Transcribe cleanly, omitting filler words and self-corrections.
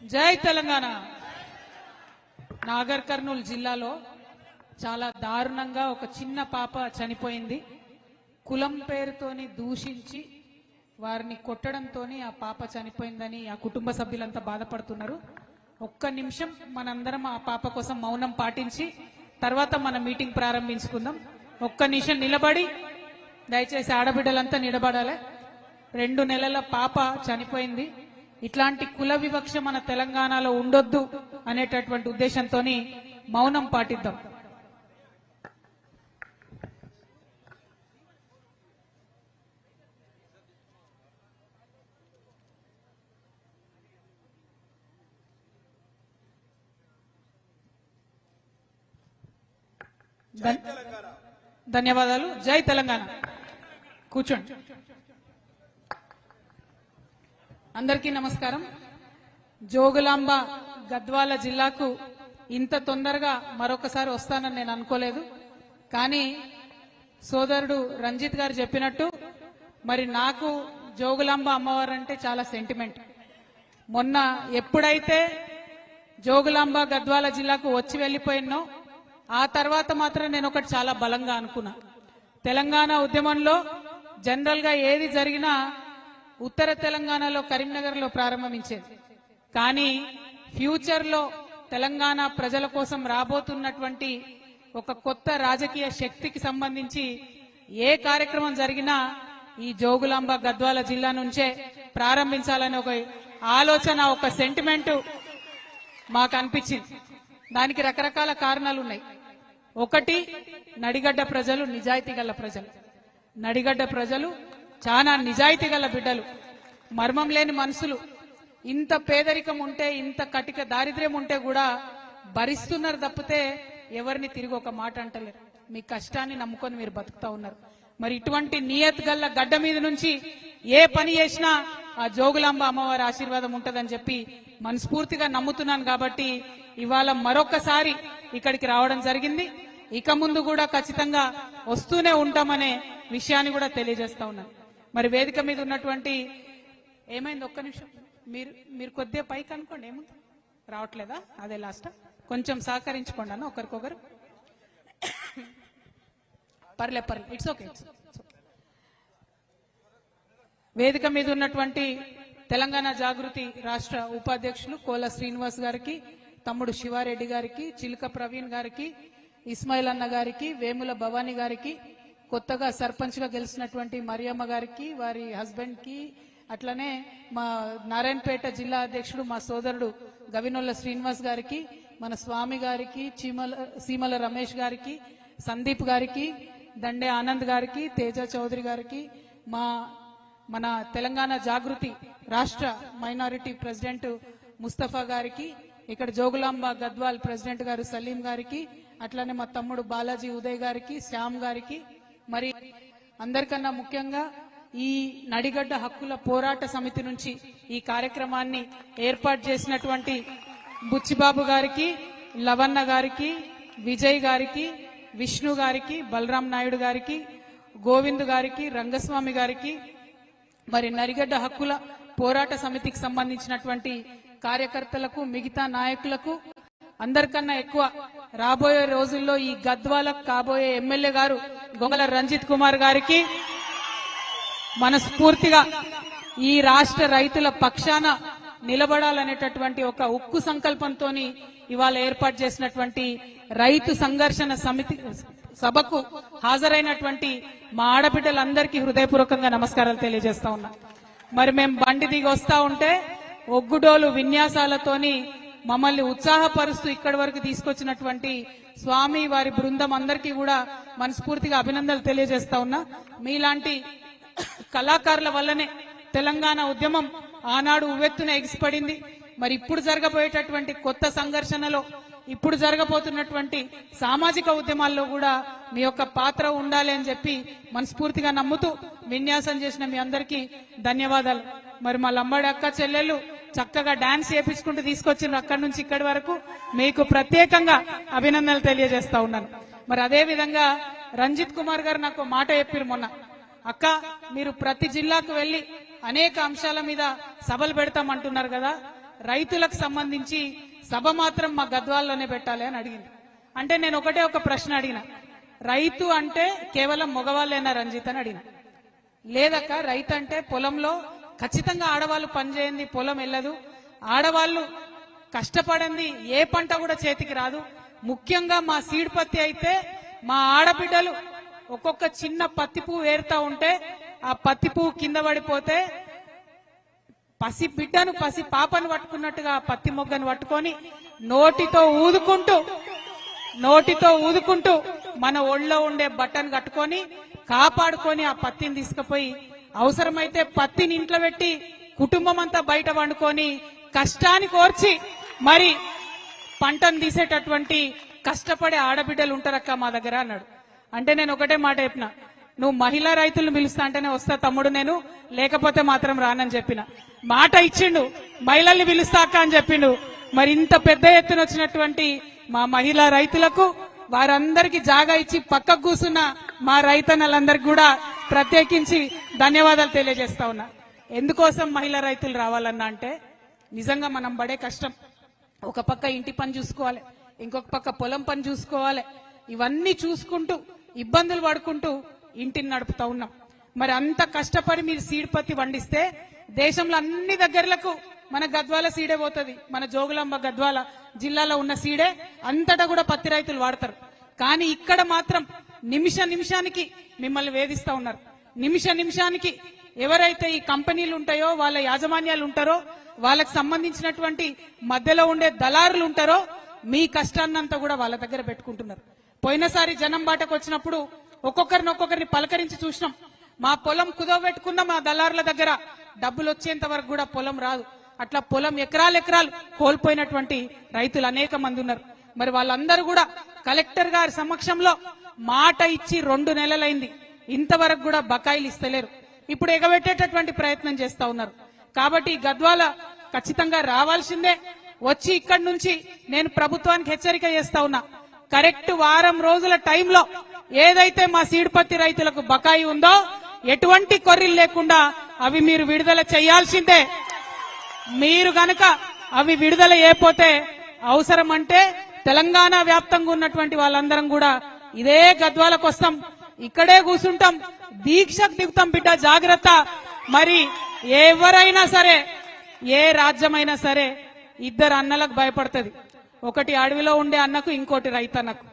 జై తెలంగాణ. నాగర్ కర్నూలు జిల్లాలో చాలా దారుణంగా ఒక చిన్న పాప చనిపోయింది. కులం పేరుతోని దూషించి వారిని కొట్టడంతోని ఆ పాప చనిపోయిందని ఆ కుటుంబ సభ్యులంతా బాధపడుతున్నారు. ఒక్క నిమిషం మనందరం ఆ పాప కోసం మౌనం పాటించి తర్వాత మన మీటింగ్ ప్రారంభించుకుందాం. ఒక్క నిమిషం నిలబడి దయచేసి ఆడబిడ్డలంతా నిలబడాలి. 2 నెలల పాప చనిపోయింది. ఇట్లాంటి కుల వివక్ష మన తెలంగాణలో ఉండొద్దు అనేటటువంటి ఉద్దేశంతో మౌనం పాటిద్దాం. ధన్యవాదాలు. జై తెలంగాణ. కూర్చోండి. అందరికీ నమస్కారం. జోగులాంబ గద్వాల జిల్లాకు ఇంత తొందరగా మరొకసారి వస్తానని నేను అనుకోలేదు. కానీ సోదరుడు రంజిత్ గారు చెప్పినట్టు మరి నాకు జోగులాంబ అమ్మవారు అంటే చాలా సెంటిమెంట్. మొన్న ఎప్పుడైతే జోగులాంబ గద్వాల జిల్లాకు వచ్చి వెళ్ళిపోయినో ఆ తర్వాత మాత్రం నేను ఒకటి చాలా బలంగా అనుకున్నా. తెలంగాణ ఉద్యమంలో జనరల్ గా ఏది జరిగినా ఉత్తర తెలంగాణలో కరీంనగర్లో ప్రారంభించేది. కానీ ఫ్యూచర్ లో తెలంగాణ ప్రజల కోసం రాబోతున్నటువంటి ఒక కొత్త రాజకీయ శక్తికి సంబంధించి ఏ కార్యక్రమం జరిగినా ఈ జోగులాంబ గద్వాల జిల్లా నుంచే ప్రారంభించాలని ఒక ఆలోచన, ఒక సెంటిమెంట్ మాకు అనిపించింది. దానికి రకరకాల కారణాలు ఉన్నాయి. ఒకటి, నడిగడ్డ ప్రజలు నిజాయితీ గల ప్రజలు. నడిగడ్డ ప్రజలు చాలా నిజాయితీ గల బిడ్డలు, మర్మం లేని మనుషులు. ఇంత పేదరికం ఉంటే, ఇంత కటిక దారిద్ర్యం ఉంటే కూడా భరిస్తున్నారు తప్పితే ఎవరిని తిరిగి ఒక మాట అంటలేరు. మీ కష్టాన్ని నమ్ముకొని మీరు బతుకుతా ఉన్నారు. మరి ఇటువంటి నియత్ గల్ల గడ్డ మీద నుంచి ఏ పని చేసినా ఆ జోగులాంబ అమ్మవారి ఆశీర్వాదం ఉంటదని చెప్పి మనస్ఫూర్తిగా నమ్ముతున్నాను. కాబట్టి ఇవాళ మరొకసారి ఇక్కడికి రావడం జరిగింది. ఇక ముందు కూడా ఖచ్చితంగా వస్తూనే ఉంటామనే విషయాన్ని కూడా తెలియజేస్తా ఉన్నాను. మరి వేదిక మీద ఉన్నటువంటి ఏమైంది, ఒక్క నిమిషం మీరు కొద్దిగా పైకి అనుకోండి. ఏముంది, రావట్లేదా? అదే లాస్ట్. కొంచెం సహకరించుకోండి అన్న ఒకరికొకరు. పర్లే, ఇట్స్ ఓకే. వేదిక మీద ఉన్నటువంటి తెలంగాణ జాగృతి రాష్ట్ర ఉపాధ్యక్షులు కోల శ్రీనివాస్ గారికి, తమ్ముడు శివారెడ్డి గారికి, చిలుక ప్రవీణ్ గారికి, ఇస్మాయిల్ అన్న గారికి, వేముల భవానీ గారికి, కొత్తగా సర్పంచ్ గా గెలిచినటువంటి మరియమ్మ గారికి, వారి హస్బెండ్ కి, అట్లనే మా నారాయణపేట జిల్లా అధ్యక్షుడు మా సోదరుడు గవినొల్ల శ్రీనివాస్ గారికి, మన స్వామి గారికి, సీమల రమేష్ గారికి, సందీప్ గారికి, దండే ఆనంద్ గారికి, తేజ చౌదరి గారికి, మన తెలంగాణ జాగృతి రాష్ట్ర మైనారిటీ ప్రెసిడెంట్ ముస్తఫా గారికి, ఇక్కడ జోగులాంబ గద్వాల్ ప్రెసిడెంట్ గారు సలీం గారికి, అట్లనే మా తమ్ముడు బాలాజీ ఉదయ్ గారికి, శ్యామ్ గారికి, మరి అందరికన్నా ముఖ్యంగా ఈ నడిగడ్డ హక్కుల పోరాట సమితి నుంచి ఈ కార్యక్రమాన్ని ఏర్పాటు చేసినటువంటి బుచ్చిబాబు గారికి, లవన్న గారికి, విజయ్ గారికి, విష్ణు గారికి, బలరాం నాయుడు గారికి, గోవింద్ గారికి, రంగస్వామి గారికి, మరి నడిగడ్డ హక్కుల పోరాట సమితికి సంబంధించినటువంటి కార్యకర్తలకు, మిగతా నాయకులకు, అందరికన్నా ఎక్కువ రాబోయే రోజుల్లో ఈ గద్వాలకు కాబోయే ఎమ్మెల్యే గారు గొంగల రంజిత్ కుమార్ గారికి మనస్ఫూర్తిగా ఈ రాష్ట్ర రైతుల పక్షాన నిలబడాలనేటటువంటి ఒక ఉక్కు సంకల్పంతో ఇవాళ ఏర్పాటు చేసినటువంటి రైతు సంఘర్షణ సమితి సభకు హాజరైనటువంటి మా ఆడబిడ్డలందరికీ హృదయపూర్వకంగా నమస్కారాలు తెలియజేస్తా ఉన్నా. మరి మేము బండి దిగి వస్తా ఉంటే ఒగ్గుడోలు విన్యాసాలతోని మమ్మల్ని ఉత్సాహపరుస్తూ ఇక్కడి వరకు తీసుకొచ్చినటువంటి స్వామి వారి బృందం అందరికీ కూడా మనస్ఫూర్తిగా అభినందనలు తెలియజేస్తా ఉన్నా. మీలాంటి కళాకారుల వల్లనే తెలంగాణ ఉద్యమం ఆనాడు ఉవ్వెత్తున ఎగిసిపడింది. మరి ఇప్పుడు జరగబోయేటటువంటి కొత్త సంఘర్షణలో, ఇప్పుడు జరగబోతున్నటువంటి సామాజిక ఉద్యమాల్లో కూడా మీ యొక్క పాత్ర ఉండాలి అని చెప్పి మనస్ఫూర్తిగా నమ్ముతూ విన్యాసం చేసిన మీ అందరికీ ధన్యవాదాలు. మరి మా లంబాడి అక్క చెల్లెళ్ళు చక్కగా డాన్స్ చేపించుకుంటూ తీసుకొచ్చిన అక్కడి నుంచి ఇక్కడి వరకు మీకు ప్రత్యేకంగా అభినందనలు తెలియజేస్తా ఉన్నాను. మరి అదే విధంగా రంజిత్ కుమార్ గారు నాకు మాట చెప్పారు మొన్న, అక్క మీరు ప్రతి జిల్లాకు వెళ్లి అనేక అంశాల మీద సభలు పెడతామంటున్నారు కదా, రైతులకు సంబంధించి సభ మాత్రం మా గద్వాల్లోనే పెట్టాలి అని అడిగింది. అంటే నేను ఒకటే ఒక ప్రశ్న అడిగిన, రైతు అంటే కేవలం మగవాళ్ళేనా రంజిత్ అని అడిగిన. లేదక్క, రైతు అంటే పొలంలో ఖచ్చితంగా ఆడవాళ్ళు పనిచేయండి, పొలం వెళ్ళదు, ఆడవాళ్ళు కష్టపడింది ఏ పంట కూడా చేతికి రాదు. ముఖ్యంగా మా సీడ్ పత్తి అయితే మా ఆడబిడ్డలు ఒక్కొక్క చిన్న పత్తి పువ్వు ఏరుతా ఉంటే ఆ పత్తి పువ్వు కింద పడిపోతే పసి బిడ్డను పసి పాపను పట్టుకున్నట్టుగా ఆ పత్తి మొగ్గను పట్టుకొని నోటితో ఊదుకుంటూ మన ఒళ్ళో ఉండే బట్టను కట్టుకొని కాపాడుకొని ఆ పత్తిని తీసుకుపోయి అవసరమైతే పత్తిని ఇంట్లో పెట్టి కుటుంబం అంతా బయట వండుకొని కష్టాన్ని కోర్చి మరి పంటను తీసేటటువంటి కష్టపడే ఆడబిడ్డలు ఉంటారక్క మా దగ్గర అన్నాడు. అంటే నేను ఒకటే మాట చెప్పిన, నువ్వు మహిళా రైతులను పిలుస్తా అంటేనే వస్తా తమ్ముడు, నేను లేకపోతే మాత్రం రానని చెప్పిన. మాట ఇచ్చిండు, మహిళల్ని పిలుస్తా అక్క అని చెప్పిండు. మరి ఇంత పెద్ద ఎత్తున వచ్చినటువంటి మా మహిళా రైతులకు, వారందరికీ జాగా ఇచ్చి పక్కకు కూర్చున్న మా రైతన్నలందరికీ కూడా ప్రత్యేకించి ధన్యవాదాలు తెలియజేస్తా ఉన్నా. ఎందుకోసం మహిళా రైతులు రావాలన్నా అంటే నిజంగా మనం పడే కష్టం, ఒక పక్క ఇంటి పని చూసుకోవాలి, ఇంకొక పక్క పొలం పని చూసుకోవాలి, ఇవన్నీ చూసుకుంటూ ఇబ్బందులు పడుకుంటూ ఇంటిని నడుపుతా ఉన్నాం. మరి అంత కష్టపడి మీరు సీడ్ పత్తి పండిస్తే దేశంలో అన్ని దగ్గరలకు మన గద్వాల సీడే పోతుంది. మన జోగులాంబ గద్వాల జిల్లాలో ఉన్న సీడే అంతటా కూడా పత్తి రైతులు వాడతారు. కానీ ఇక్కడ మాత్రం నిమిషానికి మిమ్మల్ని వేధిస్తా ఉన్నారు. నిమిషానికి ఎవరైతే ఈ కంపెనీలు ఉంటాయో, వాళ్ళ యాజమాన్యాలు ఉంటారో, వాళ్ళకి సంబంధించినటువంటి మధ్యలో ఉండే దళారులు ఉంటారో, మీ కష్టాన్నంతా కూడా వాళ్ళ దగ్గర పెట్టుకుంటున్నారు. పోయినసారి జనం బాటకు వచ్చినప్పుడు ఒక్కొక్కరిని పలకరించి చూసినాం. మా పొలం కుదవబెట్టుకున్న మా దళారుల దగ్గర డబ్బులు వచ్చేంత వరకు కూడా పొలం రాదు. అట్లా పొలం ఎకరాలు కోల్పోయినటువంటి రైతులు అనేక మంది ఉన్నారు. మరి వాళ్ళందరూ కూడా కలెక్టర్ గారి సమక్షంలో మాట ఇచ్చి 2 నెలలైంది, ఇంతవరకు కూడా బకాయిలు ఇస్తలేరు. ఇప్పుడు ఎగబెట్టేటటువంటి ప్రయత్నం చేస్తా ఉన్నారు. కాబట్టి గద్వాల ఖచ్చితంగా రావాల్సిందే. వచ్చి ఇక్కడి నుంచి నేను ప్రభుత్వానికి హెచ్చరిక చేస్తా ఉన్నా, కరెక్ట్ వారం రోజుల టైంలో ఏదైతే మా సీడ్ పత్తి రైతులకు బకాయి ఉందో ఎటువంటి కొర్రీలు లేకుండా అవి మీరు విడుదల చేయాల్సిందే. మీరు గనక అవి విడుదల చేయకపోతే అవసరం అంటే తెలంగాణ వ్యాప్తంగా ఉన్నటువంటి వాళ్ళందరం కూడా ఇదే గద్వాలకు వస్తాం, ఇక్కడే కూర్చుంటాం, దీక్షకు దిగుతాం. బిడ్డ జాగ్రత్త. మరి ఎవరైనా సరే, ఏ రాజ్యమైనా సరే 2 అన్నలకు భయపడుతుంది. ఒకటి అడవిలో ఉండే అన్నకు, ఇంకోటి రైతన్నకు.